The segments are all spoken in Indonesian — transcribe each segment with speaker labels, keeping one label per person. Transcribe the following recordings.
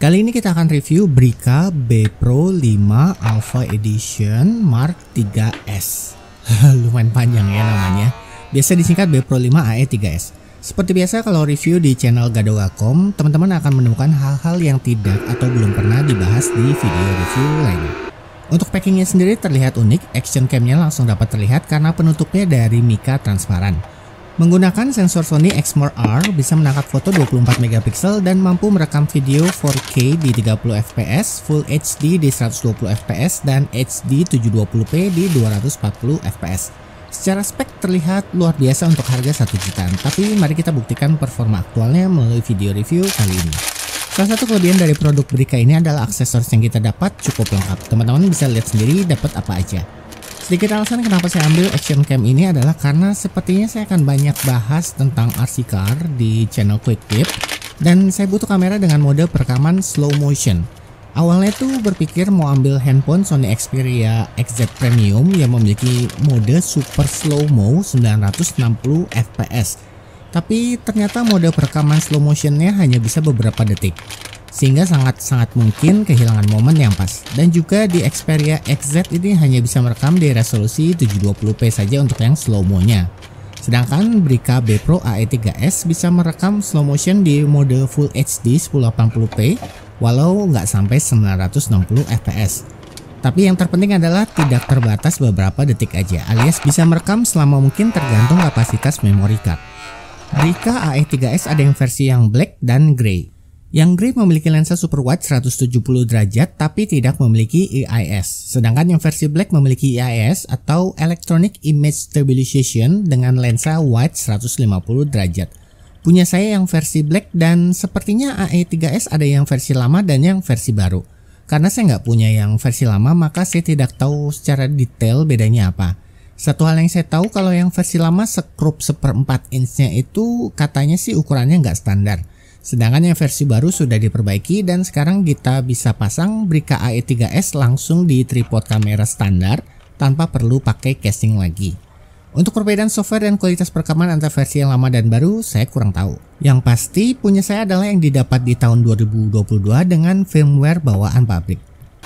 Speaker 1: Kali ini kita akan review Brika B Pro 5 Alpha Edition Mark 3S. Lumayan panjang ya namanya. Biasa disingkat B Pro 5 AE3S. Seperti biasa kalau review di channel Gadoga.com, teman-teman akan menemukan hal-hal yang tidak atau belum pernah dibahas di video review lainnya. Untuk packingnya sendiri terlihat unik, action camnya langsung dapat terlihat karena penutupnya dari mica transparan. Menggunakan sensor Sony Exmor-R bisa menangkap foto 24 megapiksel dan mampu merekam video 4K di 30 fps, Full HD di 120 fps, dan HD 720p di 240 fps. Secara spek terlihat luar biasa untuk harga 1 jutaan, tapi mari kita buktikan performa aktualnya melalui video review kali ini. Salah satu kelebihan dari produk Brika ini adalah aksesoris yang kita dapat cukup lengkap. Teman-teman bisa lihat sendiri dapat apa aja. Sedikit alasan kenapa saya ambil action cam ini adalah karena sepertinya saya akan banyak bahas tentang RC car di channel Quick Tip, dan saya butuh kamera dengan mode perekaman slow motion. Awalnya tuh berpikir mau ambil handphone Sony Xperia XZ Premium yang memiliki mode super slow mo 960 fps. Tapi ternyata mode perekaman slow motionnya hanya bisa beberapa detik, sehingga sangat mungkin kehilangan momen yang pas. Dan juga di Xperia XZ ini hanya bisa merekam di resolusi 720p saja untuk yang slow mo-nya. Sedangkan Brika B Pro AE3S bisa merekam slow motion di mode Full HD 1080p walau nggak sampai 960 fps. Tapi yang terpenting adalah tidak terbatas beberapa detik aja, alias bisa merekam selama mungkin tergantung kapasitas memory card. Brika AE3S ada yang versi yang black dan grey. Yang grey memiliki lensa super wide 170 derajat tapi tidak memiliki EIS. Sedangkan yang versi black memiliki EIS atau Electronic Image Stabilization dengan lensa wide 150 derajat. Punya saya yang versi black dan sepertinya AE3S ada yang versi lama dan yang versi baru. Karena saya nggak punya yang versi lama maka saya tidak tahu secara detail bedanya apa. Satu hal yang saya tahu kalau yang versi lama sekrup 1/4 inch-nya itu katanya sih ukurannya nggak standar. Sedangkan yang versi baru sudah diperbaiki dan sekarang kita bisa pasang Brika AE3S langsung di tripod kamera standar tanpa perlu pakai casing lagi. Untuk perbedaan software dan kualitas perekaman antara versi yang lama dan baru saya kurang tahu. Yang pasti punya saya adalah yang didapat di tahun 2022 dengan firmware bawaan pabrik.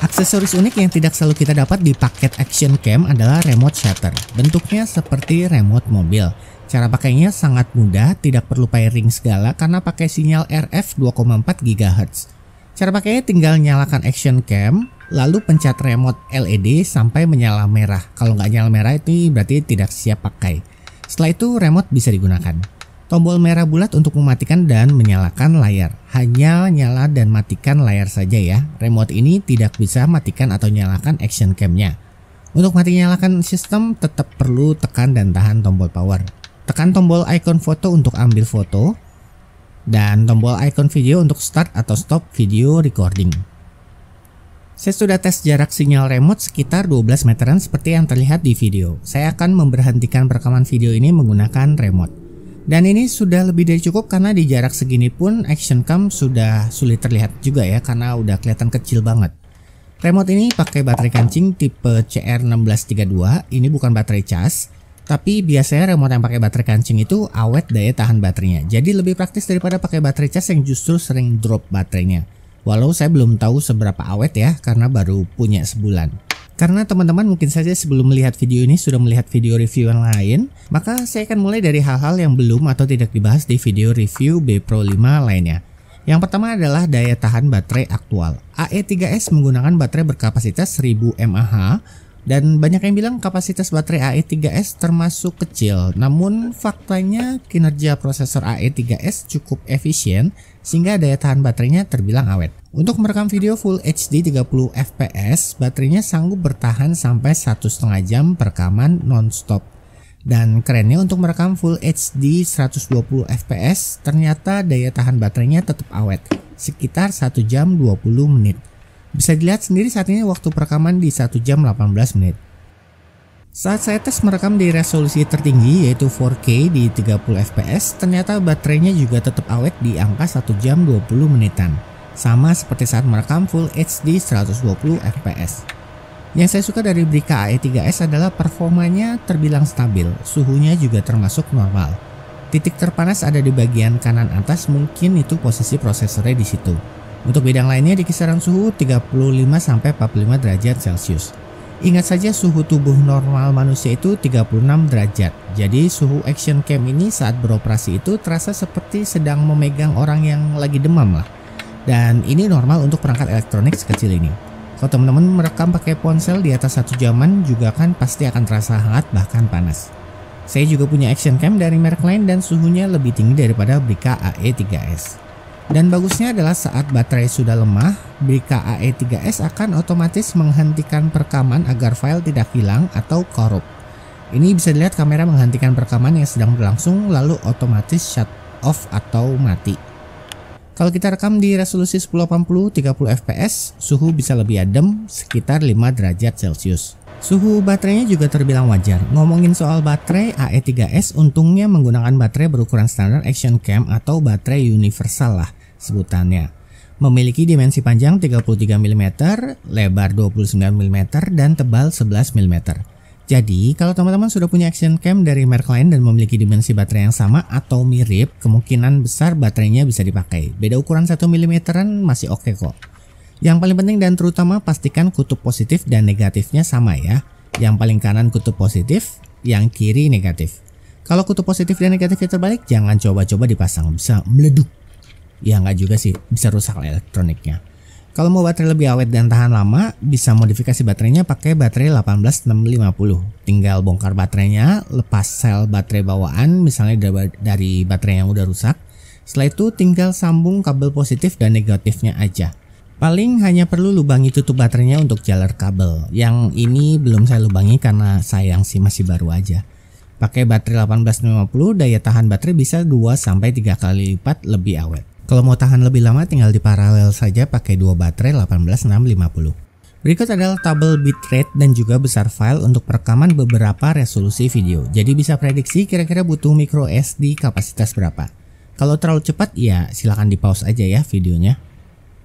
Speaker 1: Aksesoris unik yang tidak selalu kita dapat di paket action cam adalah remote shutter. Bentuknya seperti remote mobil. Cara pakainya sangat mudah, tidak perlu pairing segala karena pakai sinyal RF 2,4 GHz. Cara pakainya tinggal nyalakan action cam, lalu pencet remote LED sampai menyala merah. Kalau nggak nyala merah itu berarti tidak siap pakai. Setelah itu remote bisa digunakan. Tombol merah bulat untuk mematikan dan menyalakan layar. Hanya nyala dan matikan layar saja ya. Remote ini tidak bisa matikan atau nyalakan action camnya. Untuk mati nyalakan sistem tetap perlu tekan dan tahan tombol power. Tekan tombol icon foto untuk ambil foto, dan tombol icon video untuk start atau stop video recording. Saya sudah tes jarak sinyal remote sekitar 12 meteran seperti yang terlihat di video. Saya akan memberhentikan perekaman video ini menggunakan remote. Dan ini sudah lebih dari cukup karena di jarak segini pun action cam sudah sulit terlihat juga ya karena udah kelihatan kecil banget. Remote ini pakai baterai kancing tipe CR1632, ini bukan baterai cas. Tapi biasanya remote yang pakai baterai kancing itu awet daya tahan baterainya. Jadi lebih praktis daripada pakai baterai cas yang justru sering drop baterainya. Walau saya belum tahu seberapa awet ya karena baru punya sebulan. Karena teman-teman mungkin saja sebelum melihat video ini sudah melihat video review yang lain, maka saya akan mulai dari hal-hal yang belum atau tidak dibahas di video review B Pro 5 lainnya. Yang pertama adalah daya tahan baterai aktual. AE3S menggunakan baterai berkapasitas 1000 mAh. Dan banyak yang bilang kapasitas baterai AE3S termasuk kecil, namun faktanya kinerja prosesor AE3S cukup efisien sehingga daya tahan baterainya terbilang awet. Untuk merekam video Full HD 30 fps, baterainya sanggup bertahan sampai 1,5 jam perekaman non-stop. Dan kerennya untuk merekam Full HD 120 fps, ternyata daya tahan baterainya tetap awet, sekitar 1 jam 20 menit. Bisa dilihat sendiri saat ini waktu perekaman di 1 jam 18 menit. Saat saya tes merekam di resolusi tertinggi yaitu 4K di 30 fps, ternyata baterainya juga tetap awet di angka 1 jam 20 menitan. Sama seperti saat merekam Full HD 120 fps. Yang saya suka dari Brika AE3S adalah performanya terbilang stabil, suhunya juga termasuk normal. Titik terpanas ada di bagian kanan atas, mungkin itu posisi prosesornya di situ. Untuk bidang lainnya di kisaran suhu 35-45 derajat Celcius. Ingat saja suhu tubuh normal manusia itu 36 derajat. Jadi suhu action cam ini saat beroperasi itu terasa seperti sedang memegang orang yang lagi demam lah. Dan ini normal untuk perangkat elektronik sekecil ini. Kalau teman-teman merekam pakai ponsel di atas 1 jaman juga kan pasti akan terasa hangat bahkan panas. Saya juga punya action cam dari merek lain dan suhunya lebih tinggi daripada Brica AE3S. Dan bagusnya adalah saat baterai sudah lemah, Brica AE3S akan otomatis menghentikan perekaman agar file tidak hilang atau korup. Ini bisa dilihat kamera menghentikan perekaman yang sedang berlangsung lalu otomatis shut off atau mati. Kalau kita rekam di resolusi 1080 30 fps, suhu bisa lebih adem sekitar 5 derajat Celcius. Suhu baterainya juga terbilang wajar. Ngomongin soal baterai, AE3S untungnya menggunakan baterai berukuran standar action cam atau baterai universal lah sebutannya. Memiliki dimensi panjang 33 mm, lebar 29 mm, dan tebal 11 mm. Jadi kalau teman-teman sudah punya action cam dari merek lain dan memiliki dimensi baterai yang sama atau mirip, kemungkinan besar baterainya bisa dipakai. Beda ukuran 1 mm-an masih oke kok. Yang paling penting dan terutama pastikan kutub positif dan negatifnya sama ya. Yang paling kanan kutub positif, yang kiri negatif. Kalau kutub positif dan negatifnya terbalik, jangan coba-coba dipasang, bisa meleduk. Ya nggak juga sih, bisa rusak elektroniknya. Kalau mau baterai lebih awet dan tahan lama, bisa modifikasi baterainya pakai baterai 18650. Tinggal bongkar baterainya, lepas sel baterai bawaan, misalnya dari baterai yang udah rusak. Setelah itu tinggal sambung kabel positif dan negatifnya aja. Paling hanya perlu lubangi tutup baterainya untuk jalur kabel. Yang ini belum saya lubangi karena sayang sih masih baru aja. Pakai baterai 18650, daya tahan baterai bisa 2-3 kali lipat lebih awet. Kalau mau tahan lebih lama tinggal diparalel saja pakai 2 baterai 18650. Berikut adalah tabel bitrate dan juga besar file untuk perekaman beberapa resolusi video. Jadi bisa prediksi kira-kira butuh micro SD kapasitas berapa. Kalau terlalu cepat ya silahkan di pause aja ya videonya.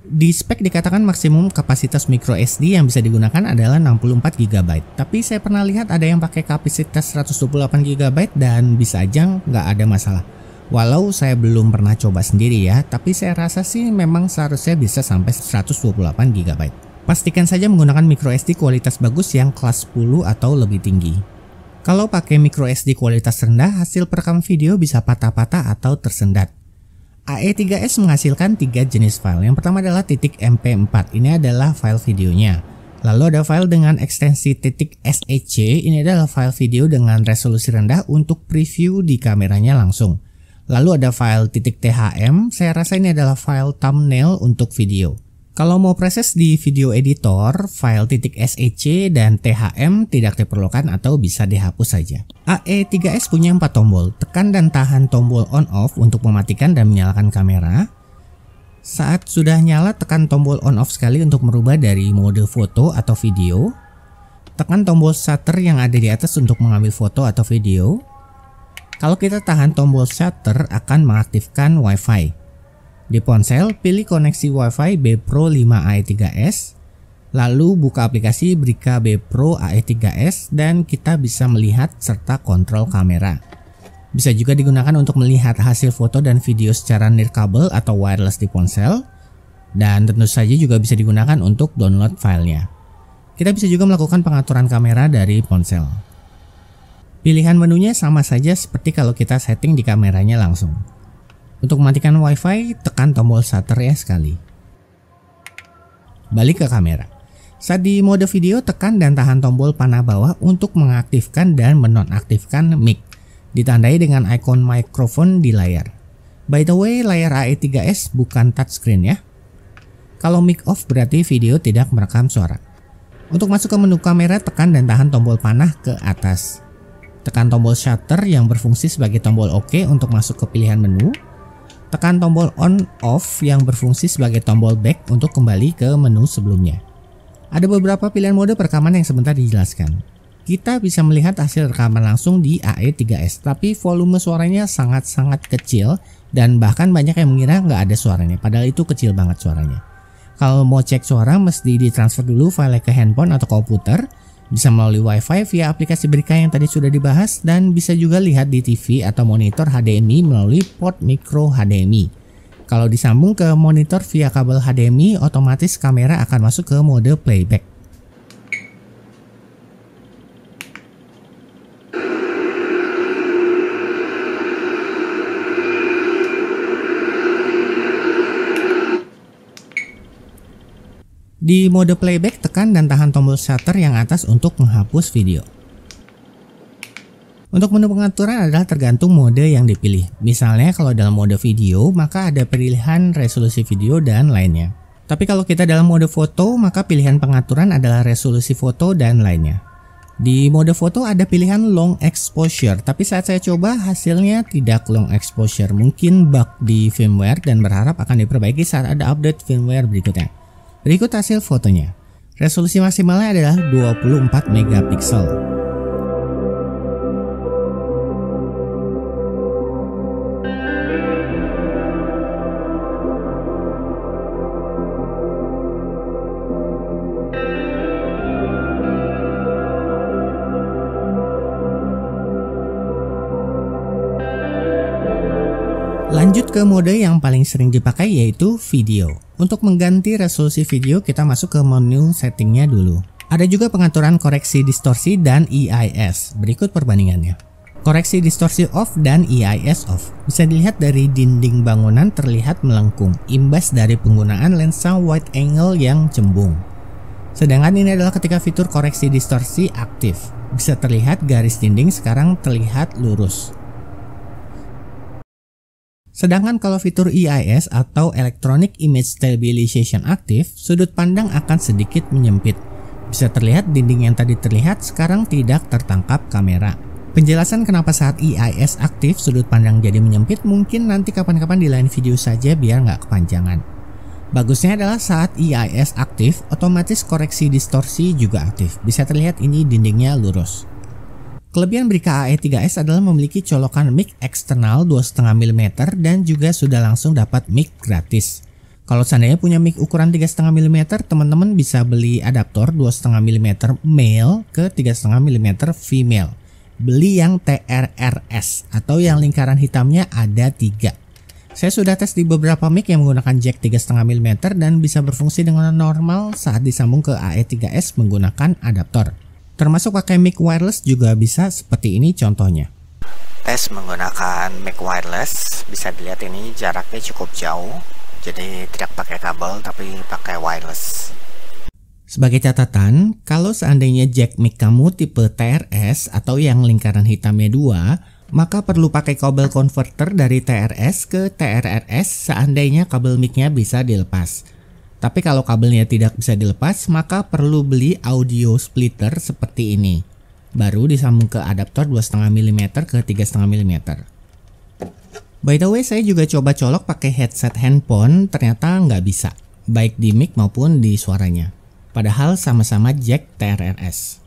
Speaker 1: Di spek dikatakan maksimum kapasitas micro SD yang bisa digunakan adalah 64 GB. Tapi saya pernah lihat ada yang pakai kapasitas 128 GB dan bisa aja nggak ada masalah. Walau saya belum pernah coba sendiri ya, tapi saya rasa sih memang seharusnya bisa sampai 128 GB. Pastikan saja menggunakan micro SD kualitas bagus yang kelas 10 atau lebih tinggi. Kalau pakai micro SD kualitas rendah, hasil perekam video bisa patah-patah atau tersendat. AE3S menghasilkan 3 jenis file. Yang pertama adalah .mp4, ini adalah file videonya. Lalu ada file dengan ekstensi .sec, ini adalah file video dengan resolusi rendah untuk preview di kameranya langsung. Lalu ada file .thm, saya rasa ini adalah file thumbnail untuk video. Kalau mau proses di video editor, file .sec dan thm tidak diperlukan atau bisa dihapus saja. AE3S punya 4 tombol, tekan dan tahan tombol on off untuk mematikan dan menyalakan kamera. Saat sudah nyala, tekan tombol on off sekali untuk merubah dari mode foto atau video. Tekan tombol shutter yang ada di atas untuk mengambil foto atau video. Kalau kita tahan tombol shutter akan mengaktifkan WiFi. Di ponsel, pilih koneksi WiFi B Pro 5 AE3S, lalu buka aplikasi Brica B Pro AE3S dan kita bisa melihat serta kontrol kamera. Bisa juga digunakan untuk melihat hasil foto dan video secara nirkabel atau wireless di ponsel, dan tentu saja juga bisa digunakan untuk download filenya. Kita bisa juga melakukan pengaturan kamera dari ponsel. Pilihan menunya sama saja seperti kalau kita setting di kameranya langsung. Untuk mematikan WiFi, tekan tombol shutter ya sekali. Balik ke kamera. Saat di mode video, tekan dan tahan tombol panah bawah untuk mengaktifkan dan menonaktifkan mic. Ditandai dengan ikon microphone di layar. By the way, layar AE3S bukan touchscreen ya. Kalau mic off berarti video tidak merekam suara. Untuk masuk ke menu kamera, tekan dan tahan tombol panah ke atas. Tekan tombol shutter yang berfungsi sebagai tombol OK untuk masuk ke pilihan menu. Tekan tombol on off yang berfungsi sebagai tombol back untuk kembali ke menu sebelumnya. Ada beberapa pilihan mode perekaman yang sebentar dijelaskan. Kita bisa melihat hasil rekaman langsung di AE3S, tapi volume suaranya sangat-sangat kecil dan bahkan banyak yang mengira nggak ada suaranya, padahal itu kecil banget suaranya. Kalau mau cek suara mesti ditransfer dulu file ke handphone atau komputer. Bisa melalui WiFi via aplikasi Brica yang tadi sudah dibahas dan bisa juga lihat di TV atau monitor HDMI melalui port micro HDMI. Kalau disambung ke monitor via kabel HDMI, otomatis kamera akan masuk ke mode playback. Di mode playback, tekan dan tahan tombol shutter yang atas untuk menghapus video. Untuk menu pengaturan adalah tergantung mode yang dipilih. Misalnya kalau dalam mode video, maka ada pilihan resolusi video dan lainnya. Tapi kalau kita dalam mode foto, maka pilihan pengaturan adalah resolusi foto dan lainnya. Di mode foto ada pilihan long exposure, tapi saat saya coba hasilnya tidak long exposure. Mungkin bug di firmware dan berharap akan diperbaiki saat ada update firmware berikutnya. Berikut hasil fotonya. Resolusi maksimalnya adalah 24 megapiksel. Lanjut ke mode yang paling sering dipakai, yaitu video. Untuk mengganti resolusi video, kita masuk ke menu settingnya dulu. Ada juga pengaturan koreksi distorsi dan EIS. Berikut perbandingannya. Koreksi distorsi off dan EIS off. Bisa dilihat dari dinding bangunan terlihat melengkung, imbas dari penggunaan lensa wide angle yang cembung. Sedangkan ini adalah ketika fitur koreksi distorsi aktif. Bisa terlihat garis dinding sekarang terlihat lurus. Sedangkan kalau fitur EIS atau Electronic Image Stabilization aktif, sudut pandang akan sedikit menyempit. Bisa terlihat dinding yang tadi terlihat sekarang tidak tertangkap kamera. Penjelasan kenapa saat EIS aktif sudut pandang jadi menyempit mungkin nanti kapan-kapan di lain video saja biar nggak kepanjangan. Bagusnya adalah saat EIS aktif, otomatis koreksi distorsi juga aktif. Bisa terlihat ini dindingnya lurus. Kelebihan Brica AE3S adalah memiliki colokan mic eksternal 2,5 mm dan juga sudah langsung dapat mic gratis. Kalau seandainya punya mic ukuran 3,5 mm, teman-teman bisa beli adaptor 2,5 mm male ke 3,5 mm female. Beli yang TRRS atau yang lingkaran hitamnya ada 3. Saya sudah tes di beberapa mic yang menggunakan jack 3,5 mm dan bisa berfungsi dengan normal saat disambung ke AE3S menggunakan adaptor. Termasuk pakai mic wireless juga bisa, seperti ini contohnya.
Speaker 2: Tes menggunakan mic wireless, bisa dilihat ini jaraknya cukup jauh, jadi tidak pakai kabel tapi pakai wireless.
Speaker 1: Sebagai catatan, kalau seandainya jack mic kamu tipe TRS atau yang lingkaran hitamnya 2, maka perlu pakai kabel converter dari TRS ke TRRS seandainya kabel micnya bisa dilepas. Tapi kalau kabelnya tidak bisa dilepas, maka perlu beli audio splitter seperti ini. Baru disambung ke adaptor 2,5 mm ke 3,5 mm. By the way, saya juga coba colok pakai headset handphone, ternyata nggak bisa. Baik di mic maupun di suaranya. Padahal sama-sama jack TRRS.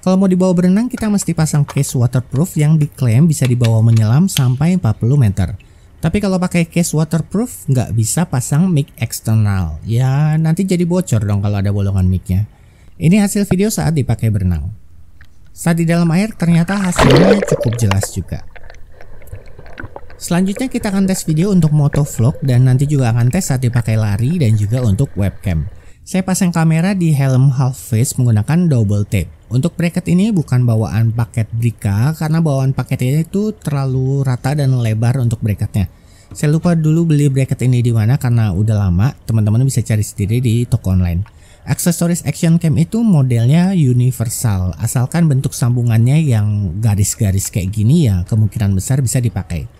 Speaker 1: Kalau mau dibawa berenang, kita mesti pasang case waterproof yang diklaim bisa dibawa menyelam sampai 40 meter. Tapi kalau pakai case waterproof nggak bisa pasang mic eksternal. Ya nanti jadi bocor dong kalau ada bolongan micnya. Ini hasil video saat dipakai berenang. Saat di dalam air ternyata hasilnya cukup jelas juga. Selanjutnya kita akan tes video untuk motovlog dan nanti juga akan tes saat dipakai lari dan juga untuk webcam. Saya pasang kamera di helm half face menggunakan double tape. Untuk bracket ini bukan bawaan paket Brica karena bawaan paketnya itu terlalu rata dan lebar untuk bracketnya. Saya lupa dulu beli bracket ini di mana karena udah lama, teman-teman bisa cari sendiri di toko online. Aksesoris action cam itu modelnya universal, asalkan bentuk sambungannya yang garis-garis kayak gini ya kemungkinan besar bisa dipakai.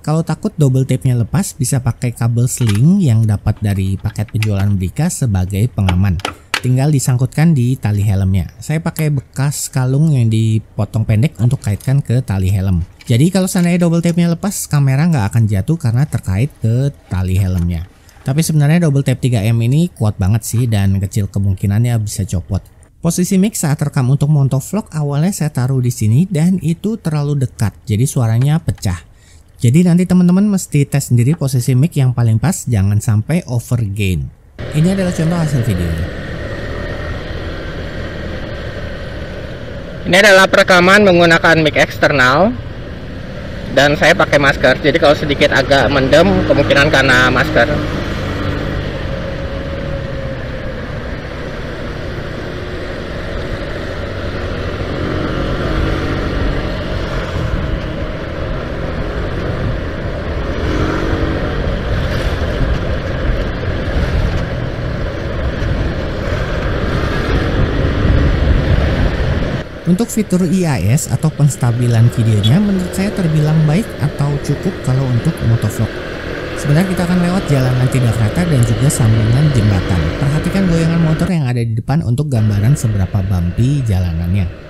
Speaker 1: Kalau takut double tape-nya lepas, bisa pakai kabel sling yang dapat dari paket penjualan Brica sebagai pengaman. Tinggal disangkutkan di tali helmnya. Saya pakai bekas kalung yang dipotong pendek untuk kaitkan ke tali helm. Jadi kalau seandainya double tape-nya lepas, kamera nggak akan jatuh karena terkait ke tali helmnya. Tapi sebenarnya double tape 3M ini kuat banget sih dan kecil kemungkinannya bisa copot. Posisi mic saat rekam untuk motovlog awalnya saya taruh di sini dan itu terlalu dekat, jadi suaranya pecah. Jadi nanti teman-teman mesti tes sendiri posisi mic yang paling pas, jangan sampai overgain. Ini adalah contoh hasil videonya.
Speaker 3: Ini adalah perekaman menggunakan mic eksternal dan saya pakai masker, jadi kalau sedikit agak mendem kemungkinan karena masker.
Speaker 1: Untuk fitur IAS atau penstabilan videonya menurut saya terbilang baik atau cukup kalau untuk motovlog. Sebenarnya kita akan lewat jalanan tidak rata dan juga sambungan jembatan. Perhatikan goyangan motor yang ada di depan untuk gambaran seberapa bumpy jalanannya.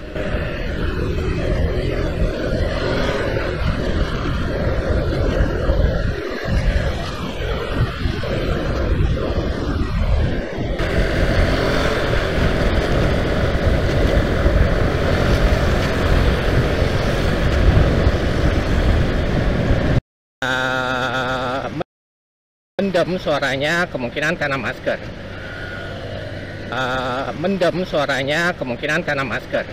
Speaker 3: Mendem suaranya kemungkinan karena masker. Mendem suaranya kemungkinan karena masker.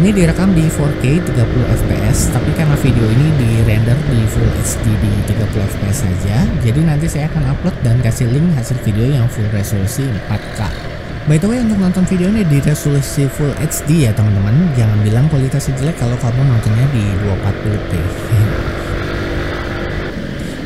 Speaker 1: Ini direkam di 4K 30 fps, tapi karena video ini di render di Full HD di 30 fps saja, jadi nanti saya akan upload dan kasih link hasil video yang full resolusi 4K. By the way, untuk nonton video ini di resolusi Full HD ya teman-teman, jangan bilang kualitasnya jelek kalau kamu nontonnya di 240p.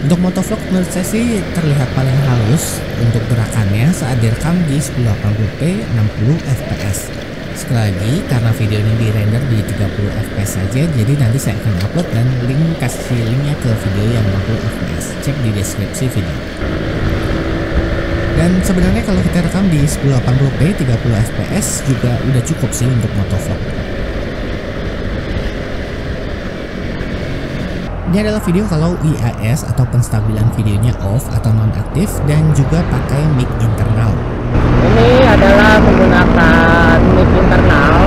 Speaker 1: Untuk motovlog menurut saya sih terlihat paling halus untuk gerakannya saat direkam di 1080p 60 fps. Sekali lagi, karena video ini di render di 30 fps saja, jadi nanti saya akan upload dan kasih linknya ke video yang 60 fps. Cek di deskripsi video. Dan sebenarnya kalau kita rekam di 1080p 30 fps juga udah cukup sih untuk motovlog. Ini adalah video kalau IAS atau penstabilan videonya off atau nonaktif dan juga pakai mic internal.
Speaker 3: Ini adalah menggunakan mic internal.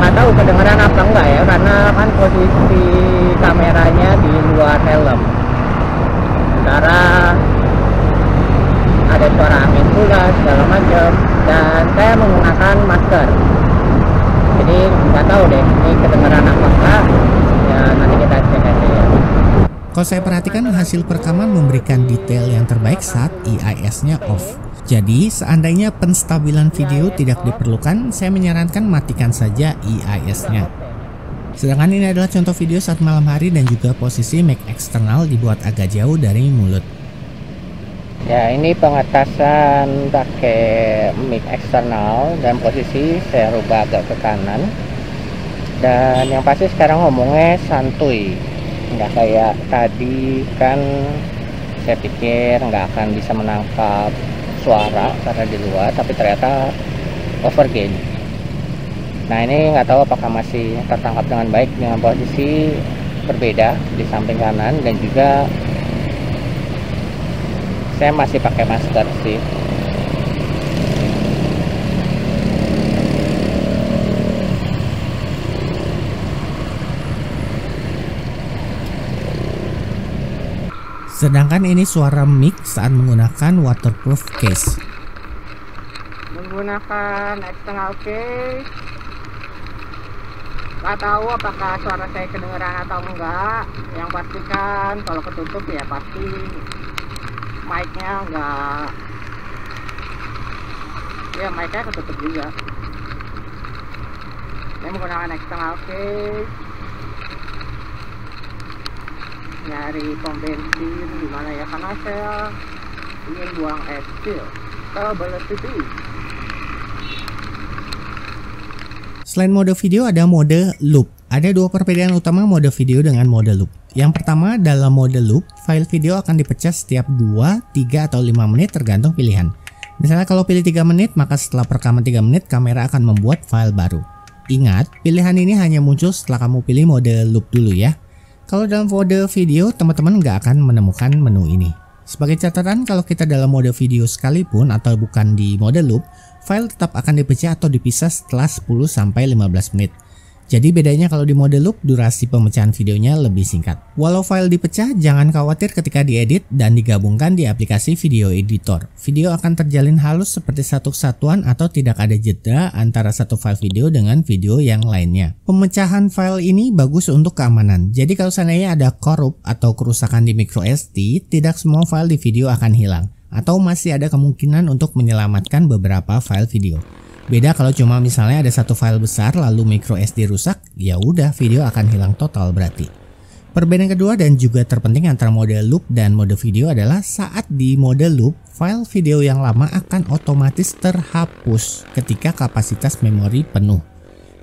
Speaker 3: Nggak tahu kedengeran apa enggak ya, karena kan posisi kameranya di luar helm. Sementara ada suara angin pula segala macam, dan saya menggunakan masker. Jadi nggak tahu deh ini kedengeran apa enggak. Ya, nanti kita cek aja ya.
Speaker 1: Kalau saya perhatikan hasil perekaman memberikan detail yang terbaik saat IAS-nya off. Jadi seandainya penstabilan video tidak diperlukan, saya menyarankan matikan saja IAS-nya. Sedangkan ini adalah contoh video saat malam hari dan juga posisi mic eksternal dibuat agak jauh dari mulut.
Speaker 3: Ya, ini pengatasan pakai mic eksternal dan posisi saya rubah agak ke kanan. Dan yang pasti sekarang ngomongnya santuy, nggak kayak tadi kan saya pikir nggak akan bisa menangkap suara karena di luar, tapi ternyata overgain. Nah, ini nggak tahu apakah masih tertangkap dengan baik dengan posisi berbeda di samping kanan, dan juga saya masih pakai masker sih.
Speaker 1: Sedangkan ini suara mic saat menggunakan waterproof case.
Speaker 3: Menggunakan external case. Nggak tahu apakah suara saya kedengeran atau enggak. Yang pastikan kalau ketutup ya pasti mic-nya enggak. Ya, mic-nya ketutup juga. Saya menggunakan external case. Nyari pom bensin gimana ya, karena saya ingin buang air kecil ke balas TV.
Speaker 1: Selain mode video ada mode loop. Ada dua perbedaan utama mode video dengan mode loop. Yang pertama, dalam mode loop, file video akan dipecah setiap 2, 3, atau 5 menit tergantung pilihan. Misalnya kalau pilih 3 menit, maka setelah perekaman 3 menit kamera akan membuat file baru. Ingat, pilihan ini hanya muncul setelah kamu pilih mode loop dulu ya. Kalau dalam mode video, teman-teman nggak akan menemukan menu ini. Sebagai catatan, kalau kita dalam mode video sekalipun atau bukan di mode loop, file tetap akan dipecah atau dipisah setelah 10-15 menit. Jadi bedanya kalau di mode loop, durasi pemecahan videonya lebih singkat. Walau file dipecah, jangan khawatir ketika diedit dan digabungkan di aplikasi video editor. Video akan terjalin halus seperti satu kesatuan atau tidak ada jeda antara satu file video dengan video yang lainnya. Pemecahan file ini bagus untuk keamanan. Jadi kalau seandainya ada korup atau kerusakan di microSD, tidak semua file di video akan hilang. Atau masih ada kemungkinan untuk menyelamatkan beberapa file video. Beda kalau cuma misalnya ada satu file besar lalu micro SD rusak, ya udah video akan hilang total berarti. Perbedaan kedua dan juga terpenting antara mode loop dan mode video adalah saat di mode loop, file video yang lama akan otomatis terhapus ketika kapasitas memori penuh.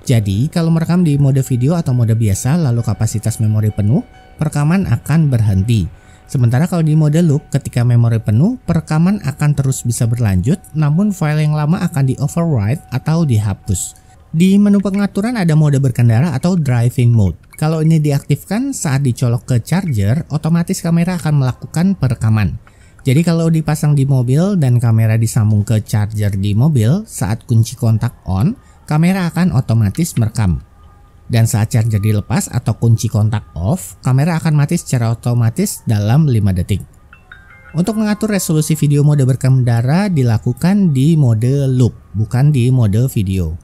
Speaker 1: Jadi kalau merekam di mode video atau mode biasa lalu kapasitas memori penuh, perekaman akan berhenti. Sementara kalau di mode loop, ketika memori penuh, perekaman akan terus bisa berlanjut, namun file yang lama akan di-overwrite atau dihapus. Di menu pengaturan ada mode berkendara atau driving mode. Kalau ini diaktifkan saat dicolok ke charger, otomatis kamera akan melakukan perekaman. Jadi kalau dipasang di mobil dan kamera disambung ke charger di mobil, saat kunci kontak on, kamera akan otomatis merekam. Dan saat charger dilepas atau kunci kontak off, kamera akan mati secara otomatis dalam 5 detik. Untuk mengatur resolusi video mode berkendara dilakukan di mode loop, bukan di mode video.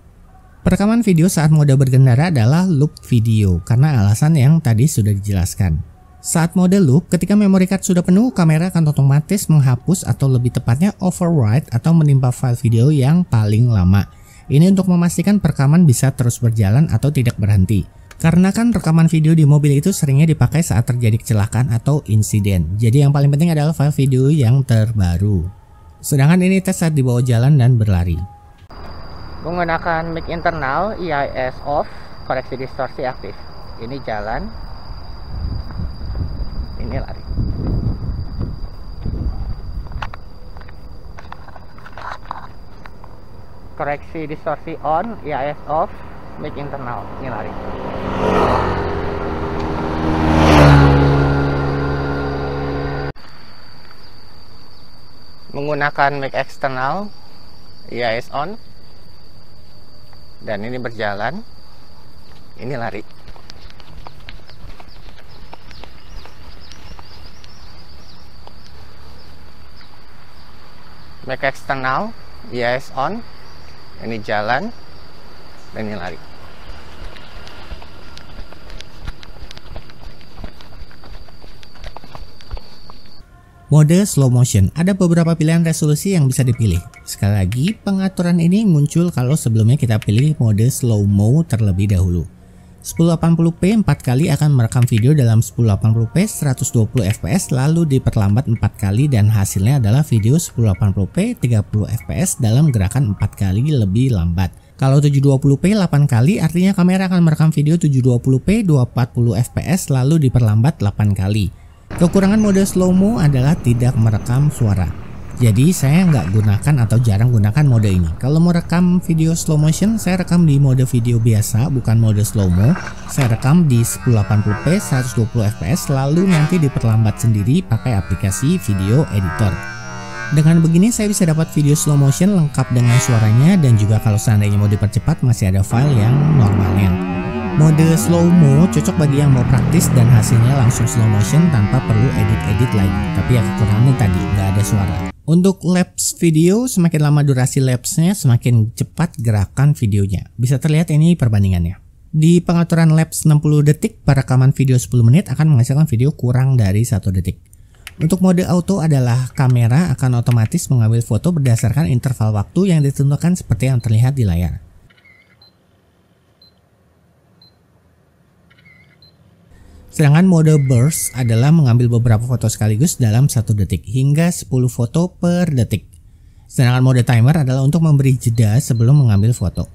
Speaker 1: Perekaman video saat mode berkendara adalah loop video, karena alasan yang tadi sudah dijelaskan. Saat mode loop, ketika memory card sudah penuh, kamera akan otomatis menghapus atau lebih tepatnya overwrite atau menimpa file video yang paling lama. Ini untuk memastikan perekaman bisa terus berjalan atau tidak berhenti. Karena kan rekaman video di mobil itu seringnya dipakai saat terjadi kecelakaan atau insiden. Jadi yang paling penting adalah file video yang terbaru. Sedangkan ini tes saat dibawa jalan dan berlari.
Speaker 3: Menggunakan mic internal, EIS off, koreksi distorsi aktif. Ini jalan, ini lari. Koreksi distorsi on, EIS off, mic internal, ini lari. Menggunakan mic eksternal, EIS on, dan ini berjalan, ini lari. Mic eksternal, EIS on, ini jalan, dan ini lari.
Speaker 1: Mode slow motion, ada beberapa pilihan resolusi yang bisa dipilih. Sekali lagi, pengaturan ini muncul kalau sebelumnya kita pilih mode slow mo terlebih dahulu. 1080p 4 kali akan merekam video dalam 1080p 120 fps lalu diperlambat 4 kali dan hasilnya adalah video 1080p 30 fps dalam gerakan 4 kali lebih lambat. Kalau 720p 8 kali artinya kamera akan merekam video 720p 240 fps lalu diperlambat 8 kali. Kekurangan mode slow mo adalah tidak merekam suara. Jadi saya nggak gunakan atau jarang gunakan mode ini. Kalau mau rekam video slow motion, saya rekam di mode video biasa, bukan mode slow mo. Saya rekam di 1080p 120 fps, lalu nanti diperlambat sendiri pakai aplikasi video editor. Dengan begini saya bisa dapat video slow motion lengkap dengan suaranya, dan juga kalau seandainya mau dipercepat masih ada file yang normalnya. Mode slow mo cocok bagi yang mau praktis dan hasilnya langsung slow motion tanpa perlu edit-edit lagi. Tapi ya kekurangannya tadi, nggak ada suara. Untuk lapse video, semakin lama durasi lapse-nya, semakin cepat gerakan videonya. Bisa terlihat ini perbandingannya. Di pengaturan lapse 60 detik, perekaman video 10 menit akan menghasilkan video kurang dari 1 detik. Untuk mode auto adalah kamera akan otomatis mengambil foto berdasarkan interval waktu yang ditentukan seperti yang terlihat di layar. Sedangkan mode burst adalah mengambil beberapa foto sekaligus dalam 1 detik hingga 10 foto per detik. Sedangkan mode timer adalah untuk memberi jeda sebelum mengambil foto.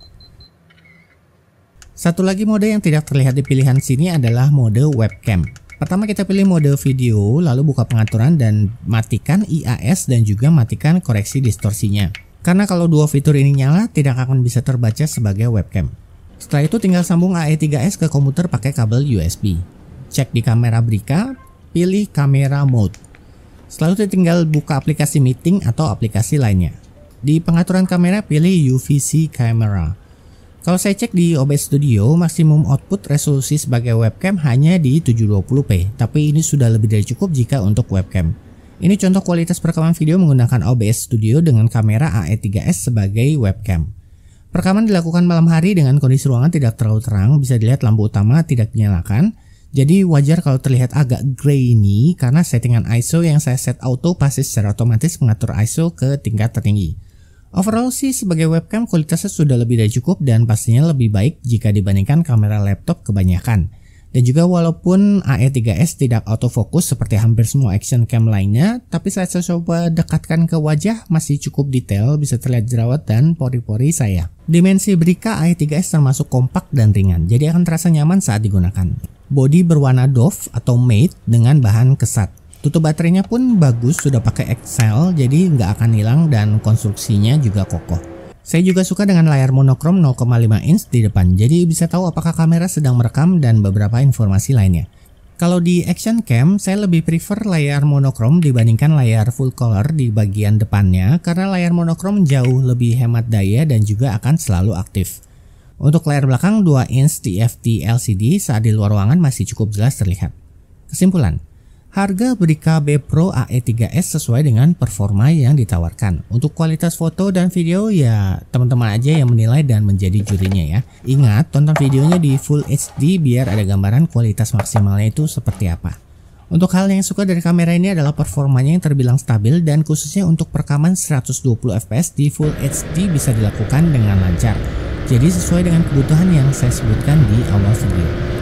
Speaker 1: Satu lagi mode yang tidak terlihat di pilihan sini adalah mode webcam. Pertama kita pilih mode video, lalu buka pengaturan dan matikan IAS dan juga matikan koreksi distorsinya. Karena kalau dua fitur ini nyala, tidak akan bisa terbaca sebagai webcam. Setelah itu tinggal sambung AE3S ke komputer pakai kabel USB. Cek di kamera Brica, pilih kamera mode. Setelah itu tinggal buka aplikasi meeting atau aplikasi lainnya. Di pengaturan kamera pilih UVC camera. Kalau saya cek di OBS Studio, maksimum output resolusi sebagai webcam hanya di 720p, tapi ini sudah lebih dari cukup jika untuk webcam. Ini contoh kualitas perekaman video menggunakan OBS Studio dengan kamera AE3S sebagai webcam. Perekaman dilakukan malam hari dengan kondisi ruangan tidak terlalu terang, bisa dilihat lampu utama tidak dinyalakan. Jadi wajar kalau terlihat agak grainy karena settingan ISO yang saya set auto pasti secara otomatis mengatur ISO ke tingkat tertinggi. Overall sih sebagai webcam kualitasnya sudah lebih dari cukup dan pastinya lebih baik jika dibandingkan kamera laptop kebanyakan. Dan juga walaupun AE3S tidak autofocus seperti hampir semua action cam lainnya, tapi saat saya coba dekatkan ke wajah masih cukup detail, bisa terlihat jerawat dan pori-pori saya. Dimensi Brica AE3S termasuk kompak dan ringan, jadi akan terasa nyaman saat digunakan. Bodi berwarna doff atau matte dengan bahan kesat. Tutup baterainya pun bagus, sudah pakai Excel jadi nggak akan hilang dan konstruksinya juga kokoh. Saya juga suka dengan layar monokrom 0,5 inch di depan, jadi bisa tahu apakah kamera sedang merekam dan beberapa informasi lainnya. Kalau di action cam, saya lebih prefer layar monokrom dibandingkan layar full color di bagian depannya karena layar monokrom jauh lebih hemat daya dan juga akan selalu aktif. Untuk layar belakang 2 inch TFT LCD saat di luar ruangan masih cukup jelas terlihat. Kesimpulan. Harga Brica B Pro AE3S sesuai dengan performa yang ditawarkan. Untuk kualitas foto dan video ya teman-teman aja yang menilai dan menjadi jurinya ya. Ingat tonton videonya di Full HD biar ada gambaran kualitas maksimalnya itu seperti apa. Untuk hal yang suka dari kamera ini adalah performanya yang terbilang stabil dan khususnya untuk perekaman 120 fps di Full HD bisa dilakukan dengan lancar. Jadi sesuai dengan kebutuhan yang saya sebutkan di awal video.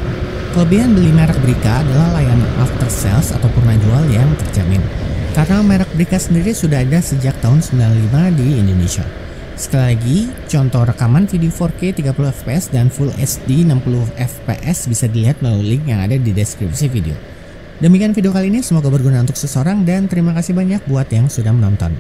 Speaker 1: Kelebihan beli merek Brica adalah layanan after sales atau purna jual yang terjamin. Karena merek Brica sendiri sudah ada sejak tahun 95 di Indonesia. Sekali lagi, contoh rekaman video 4K 30 fps dan Full HD 60 fps bisa dilihat melalui link yang ada di deskripsi video. Demikian video kali ini, semoga berguna untuk seseorang dan terima kasih banyak buat yang sudah menonton.